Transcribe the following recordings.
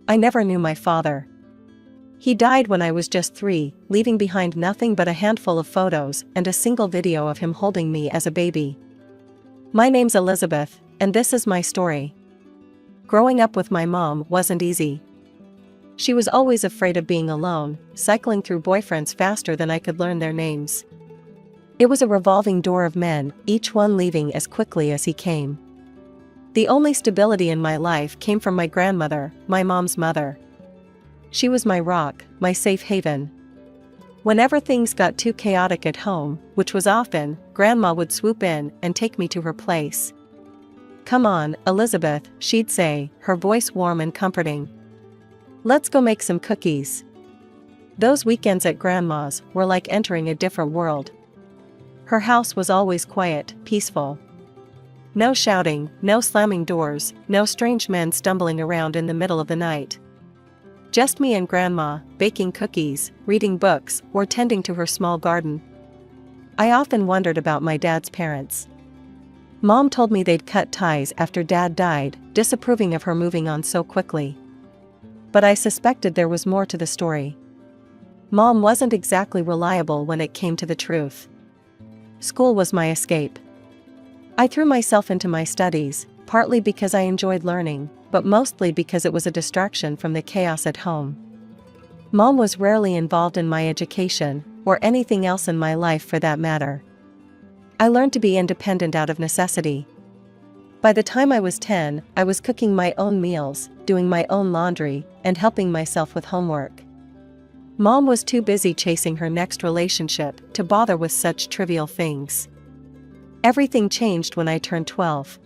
I never knew my father. He died when I was just 3, leaving behind nothing but a handful of photos and a single video of him holding me as a baby. My name's Elizabeth, and this is my story. Growing up with my mom wasn't easy. She was always afraid of being alone, cycling through boyfriends faster than I could learn their names. It was a revolving door of men, each one leaving as quickly as he came. The only stability in my life came from my grandmother, my mom's mother. She was my rock, my safe haven. Whenever things got too chaotic at home, which was often, Grandma would swoop in and take me to her place. "Come on, Elizabeth," she'd say, her voice warm and comforting. "Let's go make some cookies." Those weekends at Grandma's were like entering a different world. Her house was always quiet, peaceful. No shouting, no slamming doors, no strange men stumbling around in the middle of the night. Just me and Grandma, baking cookies, reading books, or tending to her small garden. I often wondered about my dad's parents. Mom told me they'd cut ties after Dad died, disapproving of her moving on so quickly. But I suspected there was more to the story. Mom wasn't exactly reliable when it came to the truth. School was my escape. I threw myself into my studies, partly because I enjoyed learning, but mostly because it was a distraction from the chaos at home. Mom was rarely involved in my education, or anything else in my life for that matter. I learned to be independent out of necessity. By the time I was 10, I was cooking my own meals, doing my own laundry, and helping myself with homework. Mom was too busy chasing her next relationship to bother with such trivial things. Everything changed when I turned 12.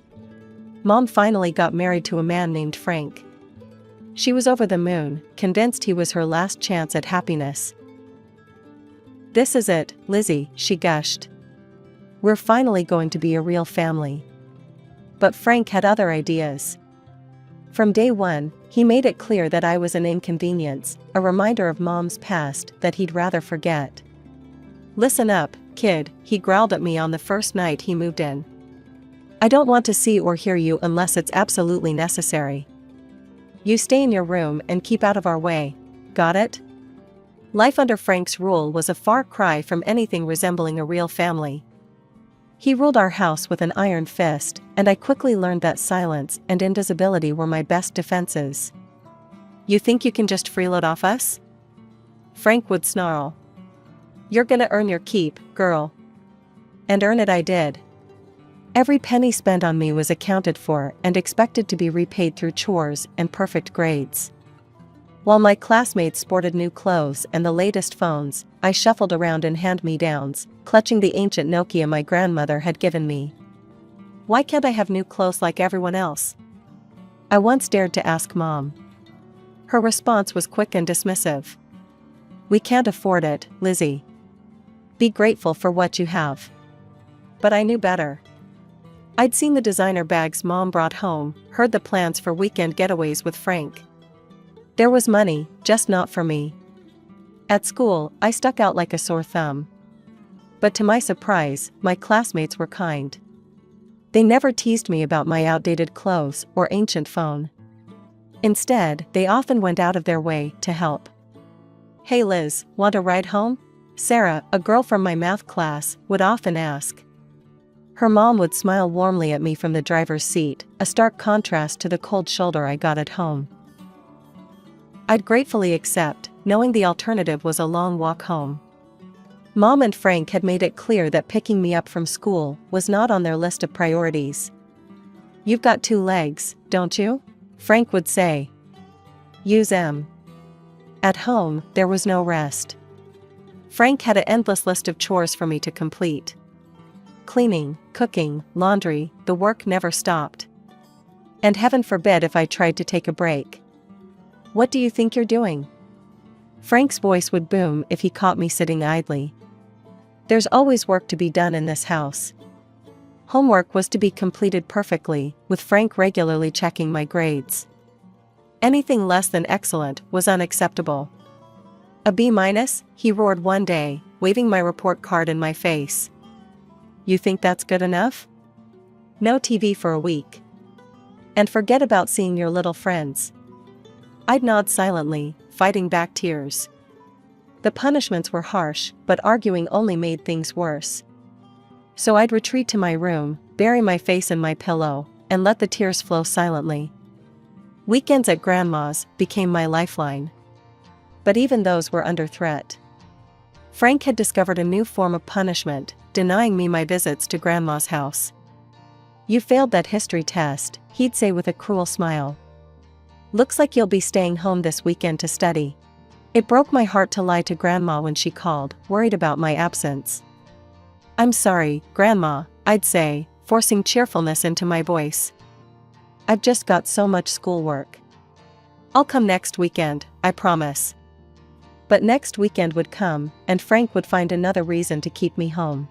Mom finally got married to a man named Frank. She was over the moon, convinced he was her last chance at happiness. "This is it, Lizzie," she gushed. "We're finally going to be a real family." But Frank had other ideas. From day one, he made it clear that I was an inconvenience, a reminder of Mom's past that he'd rather forget. "Listen up, kid," he growled at me on the first night he moved in. "I don't want to see or hear you unless it's absolutely necessary. You stay in your room and keep out of our way. Got it?" Life under Frank's rule was a far cry from anything resembling a real family. He ruled our house with an iron fist, and I quickly learned that silence and invisibility were my best defenses. "You think you can just freeload off us?" Frank would snarl. "You're gonna earn your keep, girl." And earn it I did. Every penny spent on me was accounted for and expected to be repaid through chores and perfect grades. While my classmates sported new clothes and the latest phones, I shuffled around in hand-me-downs, clutching the ancient Nokia my grandmother had given me. Why can't I have new clothes like everyone else? I once dared to ask Mom. Her response was quick and dismissive. "We can't afford it, Lizzie. Be grateful for what you have." But I knew better. I'd seen the designer bags Mom brought home, heard the plans for weekend getaways with Frank. There was money, just not for me. At school, I stuck out like a sore thumb. But to my surprise, my classmates were kind. They never teased me about my outdated clothes or ancient phone. Instead, they often went out of their way to help. "Hey Liz, want a ride home?" Sarah, a girl from my math class, would often ask. Her mom would smile warmly at me from the driver's seat, a stark contrast to the cold shoulder I got at home. I'd gratefully accept, knowing the alternative was a long walk home. Mom and Frank had made it clear that picking me up from school was not on their list of priorities. "You've got 2 legs, don't you?" Frank would say. "Use 'em." At home, there was no rest. Frank had an endless list of chores for me to complete. Cleaning, cooking, laundry, the work never stopped. And heaven forbid if I tried to take a break. "What do you think you're doing?" Frank's voice would boom if he caught me sitting idly. There's always work to be done in this house. Homework was to be completed perfectly, with Frank regularly checking my grades. Anything less than excellent was unacceptable. "A B-, he roared one day, waving my report card in my face. "You think that's good enough? No TV for a week. And forget about seeing your little friends." I'd nod silently, fighting back tears. The punishments were harsh, but arguing only made things worse. So I'd retreat to my room, bury my face in my pillow, and let the tears flow silently. Weekends at Grandma's became my lifeline. But even those were under threat. Frank had discovered a new form of punishment, denying me my visits to Grandma's house. "You failed that history test," he'd say with a cruel smile. "Looks like you'll be staying home this weekend to study." It broke my heart to lie to Grandma when she called, worried about my absence. "I'm sorry, Grandma," I'd say, forcing cheerfulness into my voice. "I've just got so much schoolwork. I'll come next weekend, I promise." But next weekend would come, and Frank would find another reason to keep me home.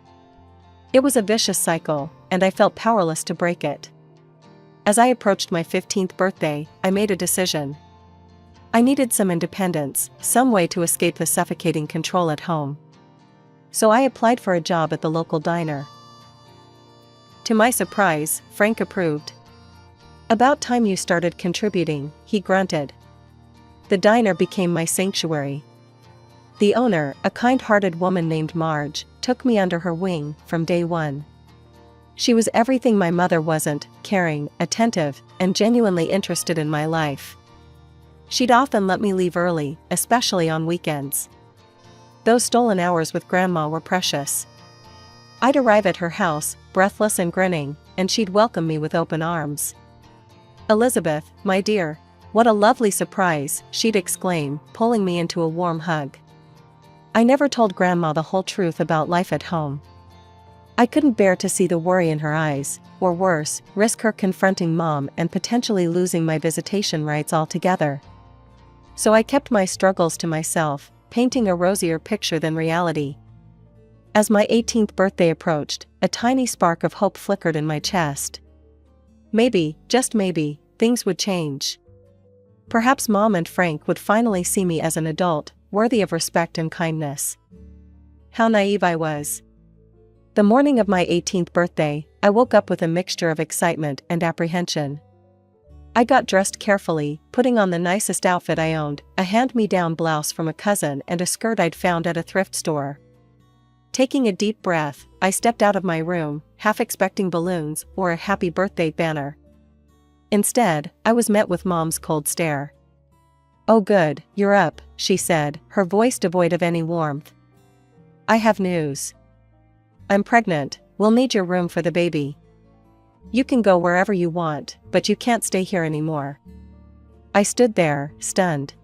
It was a vicious cycle, and I felt powerless to break it. As I approached my 15th birthday, I made a decision. I needed some independence, some way to escape the suffocating control at home. So I applied for a job at the local diner. To my surprise, Frank approved. "About time you started contributing," he grunted. The diner became my sanctuary. The owner, a kind-hearted woman named Marge, took me under her wing from day one. She was everything my mother wasn't: caring, attentive, and genuinely interested in my life. She'd often let me leave early, especially on weekends. Those stolen hours with Grandma were precious. I'd arrive at her house, breathless and grinning, and she'd welcome me with open arms. "Elizabeth, my dear, what a lovely surprise," she'd exclaim, pulling me into a warm hug. I never told Grandma the whole truth about life at home. I couldn't bear to see the worry in her eyes, or worse, risk her confronting Mom and potentially losing my visitation rights altogether. So I kept my struggles to myself, painting a rosier picture than reality. As my 18th birthday approached, a tiny spark of hope flickered in my chest. Maybe, just maybe, things would change. Perhaps Mom and Frank would finally see me as an adult, worthy of respect and kindness. How naive I was. The morning of my 18th birthday, I woke up with a mixture of excitement and apprehension. I got dressed carefully, putting on the nicest outfit I owned, a hand-me-down blouse from a cousin and a skirt I'd found at a thrift store. Taking a deep breath, I stepped out of my room, half expecting balloons or a happy birthday banner. Instead, I was met with Mom's cold stare. "Oh good, you're up," she said, her voice devoid of any warmth. "I have news. I'm pregnant. We'll need your room for the baby. You can go wherever you want, but you can't stay here anymore." I stood there, stunned.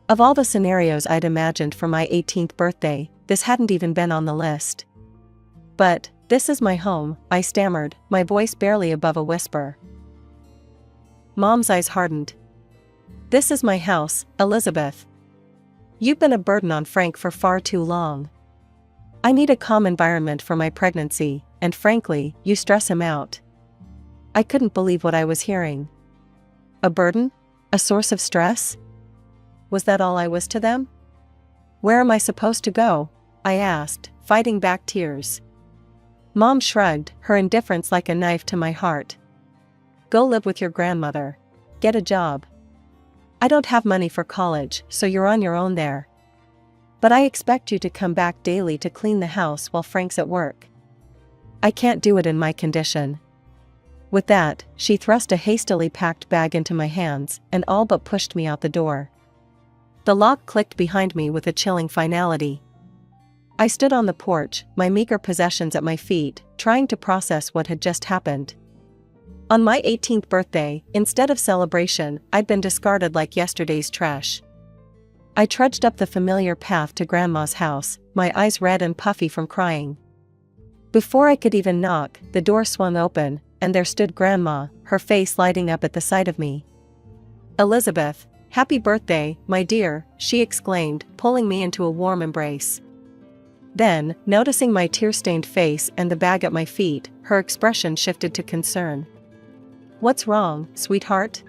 Of all the scenarios I'd imagined for my 18th birthday, this hadn't even been on the list. "But, this is my home," I stammered, my voice barely above a whisper. Mom's eyes hardened. "This is my house, Elizabeth. You've been a burden on Frank for far too long. I need a calm environment for my pregnancy, and frankly, you stress him out." I couldn't believe what I was hearing. A burden? A source of stress? Was that all I was to them? "Where am I supposed to go?" I asked, fighting back tears. Mom shrugged, her indifference like a knife to my heart. "Go live with your grandmother. Get a job. I don't have money for college, so you're on your own there. But I expect you to come back daily to clean the house while Frank's at work. I can't do it in my condition." With that, she thrust a hastily packed bag into my hands and all but pushed me out the door. The lock clicked behind me with a chilling finality. I stood on the porch, my meager possessions at my feet, trying to process what had just happened. On my 18th birthday, instead of celebration, I'd been discarded like yesterday's trash. I trudged up the familiar path to Grandma's house, my eyes red and puffy from crying. Before I could even knock, the door swung open, and there stood Grandma, her face lighting up at the sight of me. "Elizabeth, happy birthday, my dear," she exclaimed, pulling me into a warm embrace. Then, noticing my tear-stained face and the bag at my feet, her expression shifted to concern. "What's wrong, sweetheart?"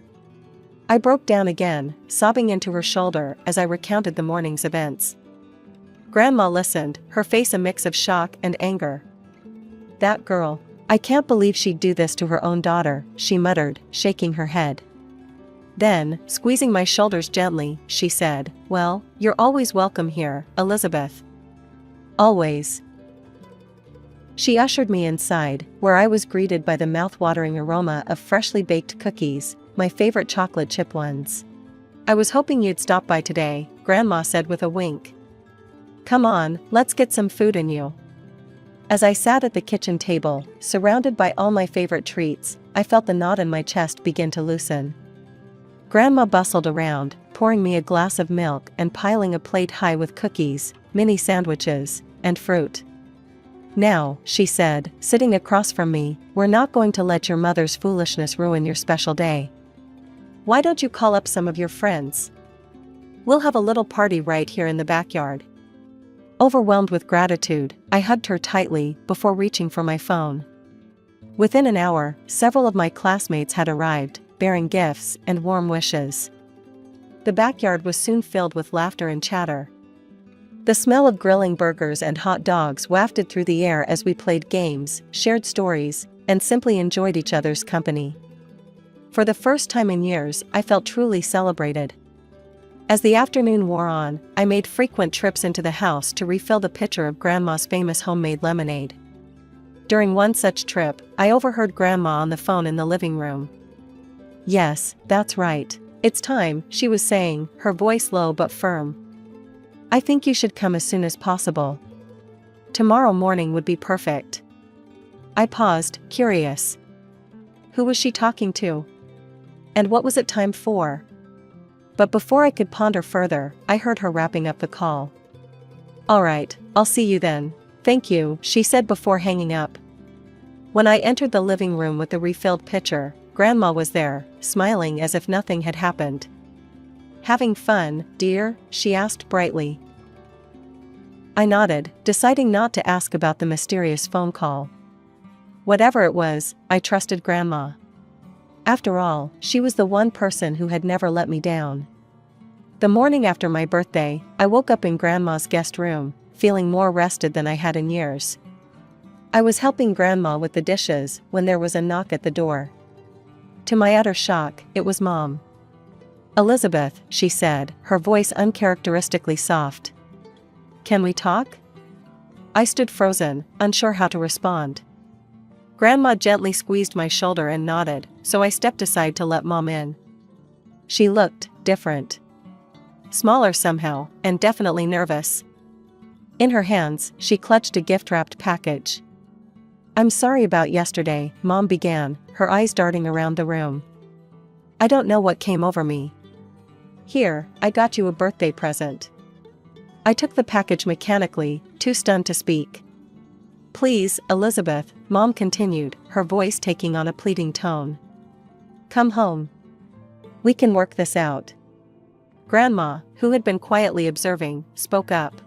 I broke down again, sobbing into her shoulder as I recounted the morning's events. Grandma listened, her face a mix of shock and anger. "That girl. I can't believe she'd do this to her own daughter," she muttered, shaking her head. Then, squeezing my shoulders gently, she said, "Well, you're always welcome here, Elizabeth. Always." She ushered me inside, where I was greeted by the mouth-watering aroma of freshly baked cookies, my favorite chocolate chip ones. "I was hoping you'd stop by today," Grandma said with a wink. "Come on, let's get some food in you." As I sat at the kitchen table, surrounded by all my favorite treats, I felt the knot in my chest begin to loosen. Grandma bustled around, pouring me a glass of milk and piling a plate high with cookies, mini sandwiches, and fruit. "Now," she said, sitting across from me, "we're not going to let your mother's foolishness ruin your special day. Why don't you call up some of your friends? We'll have a little party right here in the backyard." Overwhelmed with gratitude, I hugged her tightly before reaching for my phone. Within an hour, several of my classmates had arrived, bearing gifts and warm wishes. The backyard was soon filled with laughter and chatter. The smell of grilling burgers and hot dogs wafted through the air as we played games, shared stories, and simply enjoyed each other's company. For the first time in years, I felt truly celebrated. As the afternoon wore on, I made frequent trips into the house to refill the pitcher of Grandma's famous homemade lemonade. During one such trip, I overheard Grandma on the phone in the living room. "Yes, that's right. It's time," she was saying, her voice low but firm. "I think you should come as soon as possible. Tomorrow morning would be perfect." I paused, curious. Who was she talking to? And what was it time for? But before I could ponder further, I heard her wrapping up the call. "All right, I'll see you then. Thank you," she said before hanging up. When I entered the living room with the refilled pitcher, Grandma was there, smiling as if nothing had happened. "Having fun, dear?" she asked brightly. I nodded, deciding not to ask about the mysterious phone call. Whatever it was, I trusted Grandma. After all, she was the one person who had never let me down. The morning after my birthday, I woke up in Grandma's guest room, feeling more rested than I had in years. I was helping Grandma with the dishes when there was a knock at the door. To my utter shock, it was Mom. "Elizabeth," she said, her voice uncharacteristically soft. "Can we talk?" I stood frozen, unsure how to respond. Grandma gently squeezed my shoulder and nodded, so I stepped aside to let Mom in. She looked different. Smaller somehow, and definitely nervous. In her hands, she clutched a gift-wrapped package. "I'm sorry about yesterday," Mom began, her eyes darting around the room. "I don't know what came over me. Here, I got you a birthday present." I took the package mechanically, too stunned to speak. "Please, Elizabeth," Mom continued, her voice taking on a pleading tone. "Come home. We can work this out." Grandma, who had been quietly observing, spoke up.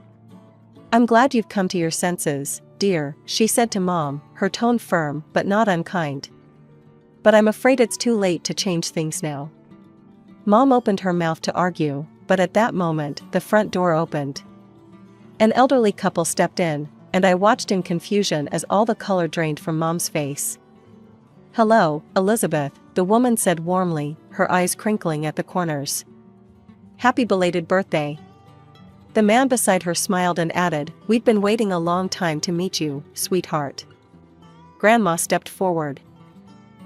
"I'm glad you've come to your senses, dear," she said to Mom, her tone firm but not unkind. "But I'm afraid it's too late to change things now." Mom opened her mouth to argue, but at that moment, the front door opened. An elderly couple stepped in, and I watched in confusion as all the color drained from Mom's face. "Hello, Elizabeth," the woman said warmly, her eyes crinkling at the corners. "Happy belated birthday." The man beside her smiled and added, "We'd been waiting a long time to meet you, sweetheart." Grandma stepped forward.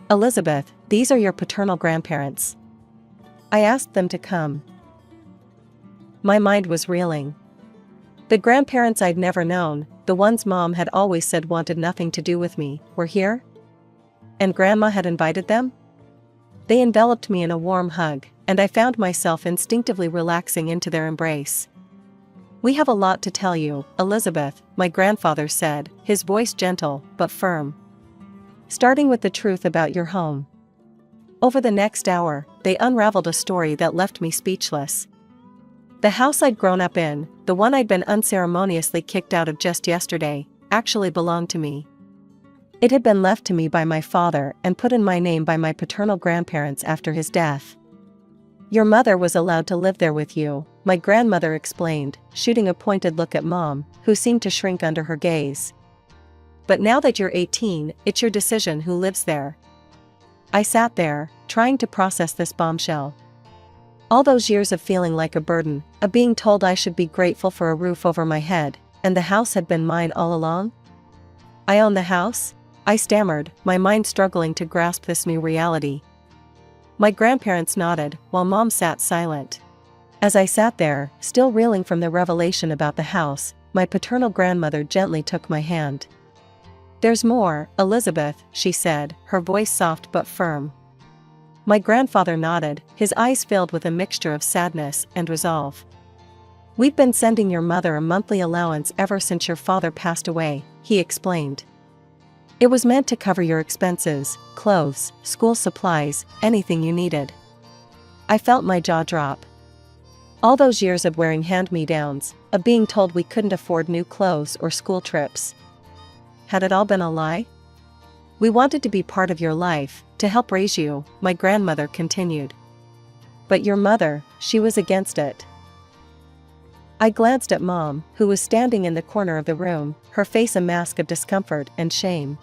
"Elizabeth, these are your paternal grandparents. I asked them to come." My mind was reeling. The grandparents I'd never known, the ones Mom had always said wanted nothing to do with me, were here? And Grandma had invited them? They enveloped me in a warm hug, and I found myself instinctively relaxing into their embrace. "We have a lot to tell you, Elizabeth," my grandfather said, his voice gentle but firm. "Starting with the truth about your home." Over the next hour, they unraveled a story that left me speechless. The house I'd grown up in, the one I'd been unceremoniously kicked out of just yesterday, actually belonged to me. It had been left to me by my father and put in my name by my paternal grandparents after his death. "Your mother was allowed to live there with you," my grandmother explained, shooting a pointed look at Mom, who seemed to shrink under her gaze. "But now that you're 18, it's your decision who lives there." I sat there, trying to process this bombshell. All those years of feeling like a burden, of being told I should be grateful for a roof over my head, and the house had been mine all along? I own the house? I stammered, my mind struggling to grasp this new reality. My grandparents nodded, while Mom sat silent. As I sat there, still reeling from the revelation about the house, my paternal grandmother gently took my hand. "There's more, Elizabeth," she said, her voice soft but firm. My grandfather nodded, his eyes filled with a mixture of sadness and resolve. "We've been sending your mother a monthly allowance ever since your father passed away," he explained. "It was meant to cover your expenses, clothes, school supplies, anything you needed." I felt my jaw drop. All those years of wearing hand-me-downs, of being told we couldn't afford new clothes or school trips. Had it all been a lie? "We wanted to be part of your life, to help raise you," my grandmother continued. "But your mother, she was against it." I glanced at Mom, who was standing in the corner of the room, her face a mask of discomfort and shame.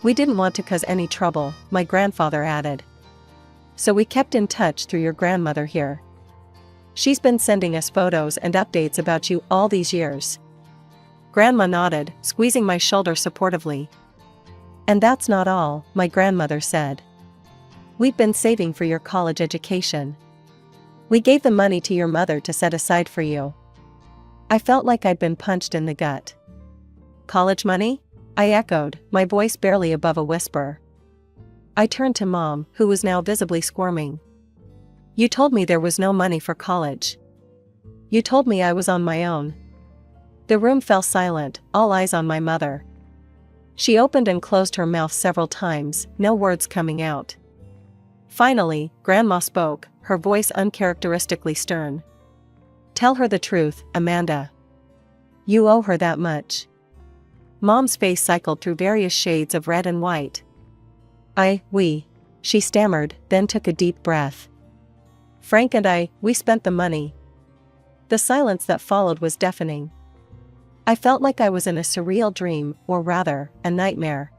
"We didn't want to cause any trouble," my grandfather added. "So we kept in touch through your grandmother here. She's been sending us photos and updates about you all these years." Grandma nodded, squeezing my shoulder supportively. "And that's not all," my grandmother said. "We've been saving for your college education. We gave the money to your mother to set aside for you." I felt like I'd been punched in the gut. "College money?" I echoed, my voice barely above a whisper. I turned to Mom, who was now visibly squirming. "You told me there was no money for college. You told me I was on my own." The room fell silent, all eyes on my mother. She opened and closed her mouth several times, no words coming out. Finally, Grandma spoke, her voice uncharacteristically stern. "Tell her the truth, Amanda. You owe her that much." Mom's face cycled through various shades of red and white. We," she stammered, then took a deep breath. "Frank and we spent the money." The silence that followed was deafening. I felt like I was in a surreal dream, or rather, a nightmare.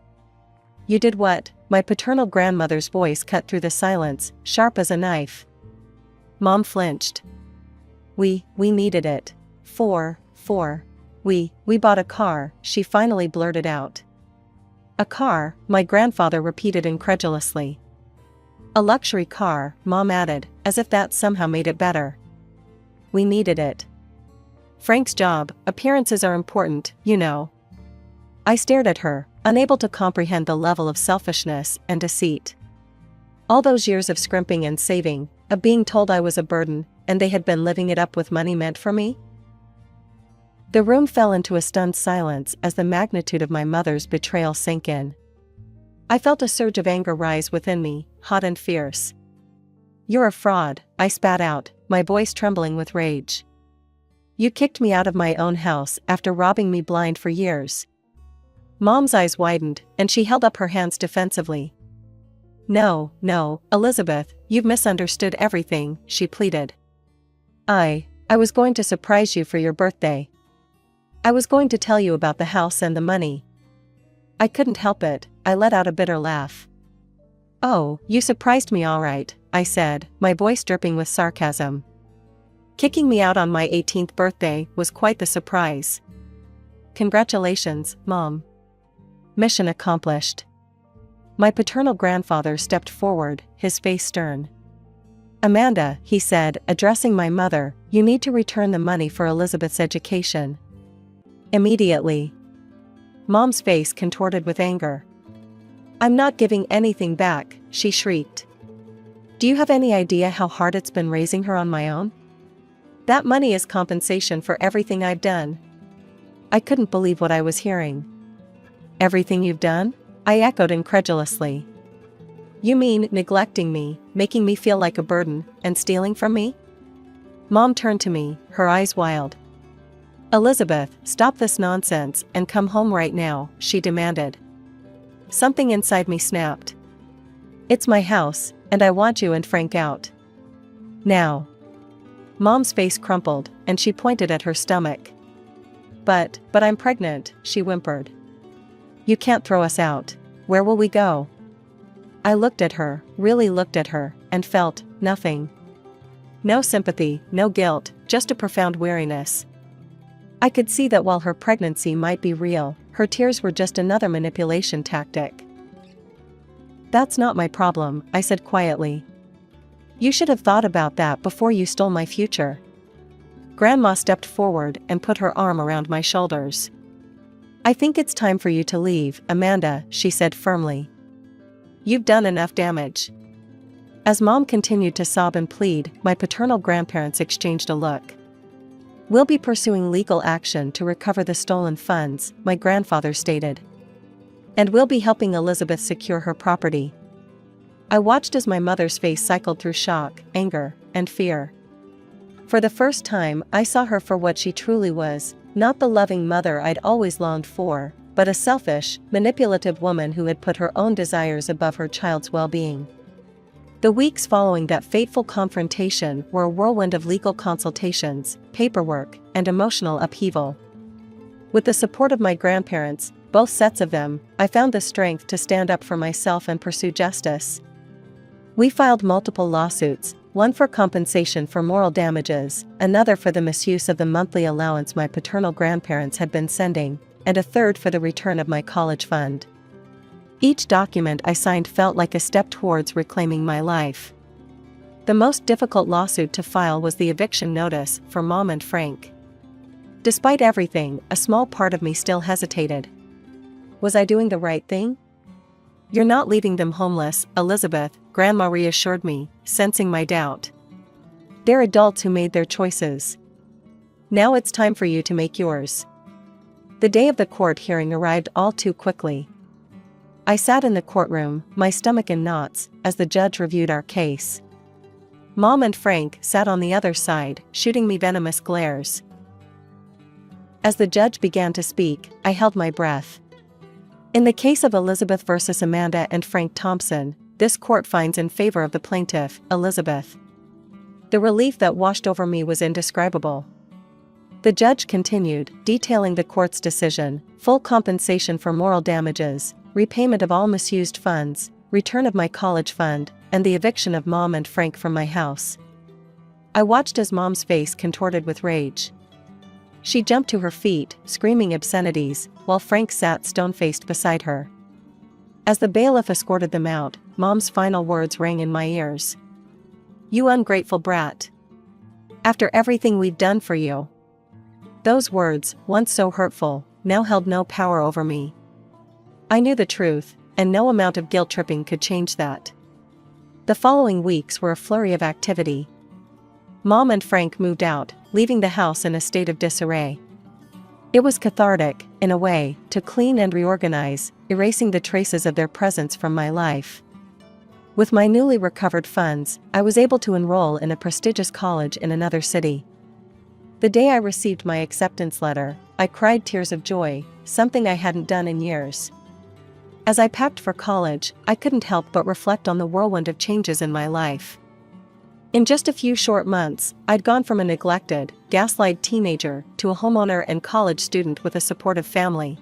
"You did what?" My paternal grandmother's voice cut through the silence, sharp as a knife. Mom flinched. We needed it. We bought a car," she finally blurted out. "A car?" my grandfather repeated incredulously. "A luxury car," Mom added, as if that somehow made it better. "We needed it. Frank's job, appearances are important, you know." I stared at her, unable to comprehend the level of selfishness and deceit. All those years of scrimping and saving, of being told I was a burden, and they had been living it up with money meant for me? The room fell into a stunned silence as the magnitude of my mother's betrayal sank in. I felt a surge of anger rise within me, hot and fierce. "You're a fraud," I spat out, my voice trembling with rage. "You kicked me out of my own house after robbing me blind for years." Mom's eyes widened, and she held up her hands defensively. No, Elizabeth, you've misunderstood everything," she pleaded. I was going to surprise you for your birthday. I was going to tell you about the house and the money." I couldn't help it, I let out a bitter laugh. "Oh, you surprised me all right," I said, my voice dripping with sarcasm. "Kicking me out on my 18th birthday was quite the surprise." "Congratulations, Mom. Mission accomplished." My paternal grandfather stepped forward, his face stern. "Amanda," he said, addressing my mother, "you need to return the money for Elizabeth's education. Immediately." Mom's face contorted with anger. "I'm not giving anything back," she shrieked. "Do you have any idea how hard it's been raising her on my own? That money is compensation for everything I've done." I couldn't believe what I was hearing. "Everything you've done?" I echoed incredulously. "You mean neglecting me, making me feel like a burden, and stealing from me?" Mom turned to me, her eyes wild. "Elizabeth, stop this nonsense and come home right now," she demanded. Something inside me snapped. "It's my house, and I want you and Frank out. Now." Mom's face crumpled, and she pointed at her stomach. But I'm pregnant," she whimpered. "You can't throw us out. Where will we go?" I looked at her, really looked at her, and felt nothing. No sympathy, no guilt, just a profound weariness. I could see that while her pregnancy might be real, her tears were just another manipulation tactic. "That's not my problem," I said quietly. "You should have thought about that before you stole my future." Grandma stepped forward and put her arm around my shoulders. "I think it's time for you to leave, Amanda," she said firmly. "You've done enough damage." As Mom continued to sob and plead, my paternal grandparents exchanged a look. "We'll be pursuing legal action to recover the stolen funds," my grandfather stated. "And we'll be helping Elizabeth secure her property." I watched as my mother's face cycled through shock, anger, and fear. For the first time, I saw her for what she truly was, not the loving mother I'd always longed for, but a selfish, manipulative woman who had put her own desires above her child's well-being. The weeks following that fateful confrontation were a whirlwind of legal consultations, paperwork, and emotional upheaval. With the support of my grandparents, both sets of them, I found the strength to stand up for myself and pursue justice. We filed multiple lawsuits, one for compensation for moral damages, another for the misuse of the monthly allowance my paternal grandparents had been sending, and a third for the return of my college fund. Each document I signed felt like a step towards reclaiming my life. The most difficult lawsuit to file was the eviction notice for Mom and Frank. Despite everything, a small part of me still hesitated. Was I doing the right thing? "You're not leaving them homeless, Elizabeth," Grandma reassured me, sensing my doubt. "They're adults who made their choices. Now it's time for you to make yours." The day of the court hearing arrived all too quickly. I sat in the courtroom, my stomach in knots, as the judge reviewed our case. Mom and Frank sat on the other side, shooting me venomous glares. As the judge began to speak, I held my breath. In the case of Elizabeth versus Amanda and Frank Thompson, this court finds in favor of the plaintiff, Elizabeth. The relief that washed over me was indescribable. The judge continued, detailing the court's decision: full compensation for moral damages, repayment of all misused funds, return of my college fund, and the eviction of Mom and Frank from my house. I watched as Mom's face contorted with rage. She jumped to her feet, screaming obscenities, while Frank sat stone-faced beside her. As the bailiff escorted them out, Mom's final words rang in my ears. "You ungrateful brat. After everything we've done for you." Those words, once so hurtful, now held no power over me. I knew the truth, and no amount of guilt-tripping could change that. The following weeks were a flurry of activity. Mom and Frank moved out, leaving the house in a state of disarray. It was cathartic, in a way, to clean and reorganize, erasing the traces of their presence from my life. With my newly recovered funds, I was able to enroll in a prestigious college in another city. The day I received my acceptance letter, I cried tears of joy, something I hadn't done in years. As I packed for college, I couldn't help but reflect on the whirlwind of changes in my life. In just a few short months, I'd gone from a neglected, gaslighted teenager to a homeowner and college student with a supportive family.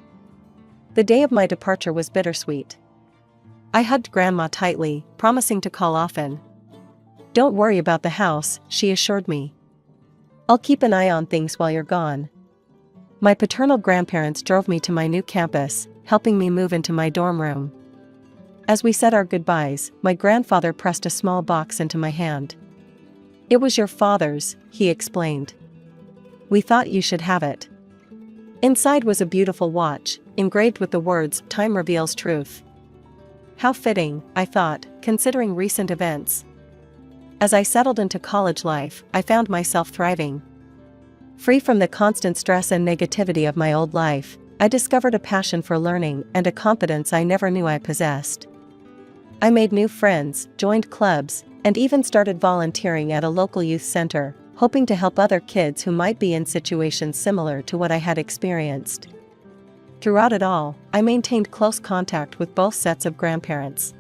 The day of my departure was bittersweet. I hugged Grandma tightly, promising to call often. "Don't worry about the house," she assured me. "I'll keep an eye on things while you're gone." My paternal grandparents drove me to my new campus, helping me move into my dorm room. As we said our goodbyes, my grandfather pressed a small box into my hand. "It was your father's," he explained. "We thought you should have it." Inside was a beautiful watch, engraved with the words, "Time reveals truth." How fitting, I thought, considering recent events. As I settled into college life, I found myself thriving. Free from the constant stress and negativity of my old life, I discovered a passion for learning and a confidence I never knew I possessed. I made new friends, joined clubs, and even started volunteering at a local youth center, hoping to help other kids who might be in situations similar to what I had experienced. Throughout it all, I maintained close contact with both sets of grandparents.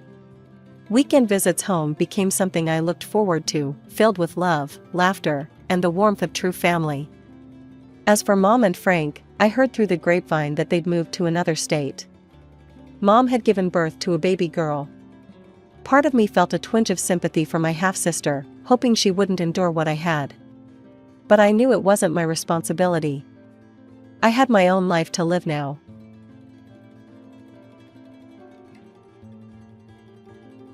Weekend visits home became something I looked forward to, filled with love, laughter, and the warmth of true family. As for Mom and Frank, I heard through the grapevine that they'd moved to another state. Mom had given birth to a baby girl. Part of me felt a twinge of sympathy for my half-sister, hoping she wouldn't endure what I had. But I knew it wasn't my responsibility. I had my own life to live now.